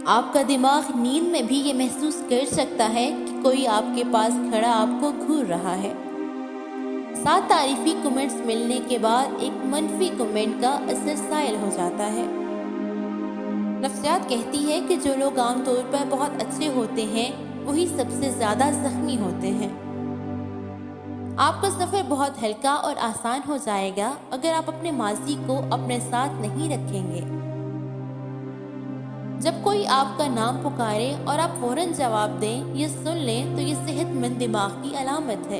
آپ کا دماغ نیند میں بھی یہ محسوس کر سکتا ہے کہ کوئی آپ کے پاس کھڑا آپ کو گھور رہا ہے۔ 7 تعریفی کمنٹس ملنے کے بعد ایک منفی کمنٹ کا اثر سائل ہو جاتا ہے۔ نفسیات کہتی ہے کہ جو لوگ عام طور پر بہت اچھے ہوتے ہیں وہی سب سے زیادہ زخمی ہوتے ہیں۔ آپ کا سفر بہت ہلکا اور آسان ہو جائے گا اگر آپ اپنے ماضی کو اپنے ساتھ نہیں رکھیں گے۔ جب کوئی آپ کا نام پکارے اور آپ فوراً جواب دیں یا سن لیں تو یہ صحت مند دماغ کی علامت ہے۔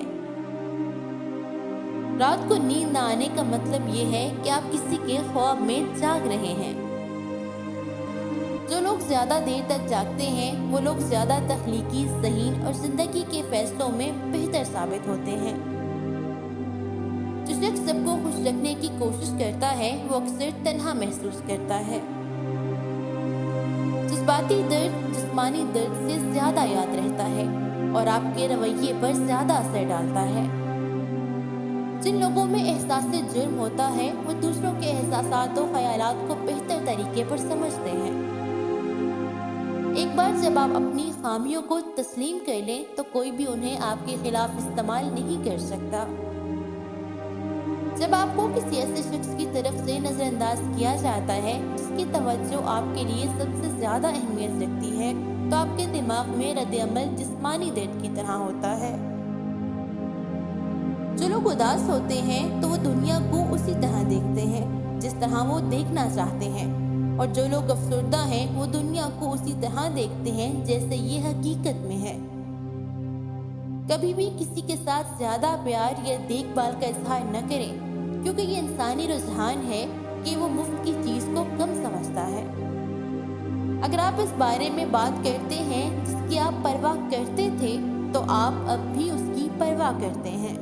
رات کو نیند نہ آنے کا مطلب یہ ہے کہ آپ کسی کے خواب میں جاگ رہے ہیں۔ جو لوگ زیادہ دیر تک جاگتے ہیں وہ لوگ زیادہ تخلیقی، ذہین اور زندگی کے فیصلوں میں بہتر ثابت ہوتے ہیں۔ جو شخص سب کو خوش رکھنے کی کوشش کرتا ہے وہ اکثر تنہا محسوس کرتا ہے۔ جذباتی درد جسمانی درد سے زیادہ یاد رہتا ہے اور آپ کے رویے پر زیادہ اثر ڈالتا ہے۔ جن لوگوں میں احساس جرم ہوتا ہے وہ دوسروں کے احساسات و خیالات کو بہتر طریقے پر سمجھتے ہیں۔ ایک بار جب آپ اپنی خامیوں کو تسلیم کر لیں تو کوئی بھی انہیں آپ کے خلاف استعمال نہیں کر سکتا۔ جب آپ کو کسی ایسے شخص کی طرف سے نظر انداز کیا جاتا ہے جس کی توجہ آپ کے لیے سب سے زیادہ اہمیت رکھتی ہے تو آپ کے دماغ میں رد عمل جسمانی درد کی طرح ہوتا ہے۔ جو لوگ اداس ہوتے ہیں تو وہ دنیا کو اسی طرح دیکھتے ہیں جس طرح وہ دیکھنا چاہتے ہیں، اور جو لوگ افسردہ ہیں وہ دنیا کو اسی طرح دیکھتے ہیں جیسے یہ حقیقت میں ہے۔ کبھی بھی کسی کے ساتھ زیادہ پیار یا دیکھ بھال کا اظہار نہ کریں، کیونکہ یہ انسانی رجحان ہے کہ وہ مفت کی چیز کو کم سمجھتا ہے۔ اگر آپ اس بارے میں بات کرتے ہیں جس کی آپ پرواہ کرتے تھے تو آپ اب بھی اس کی پرواہ کرتے ہیں۔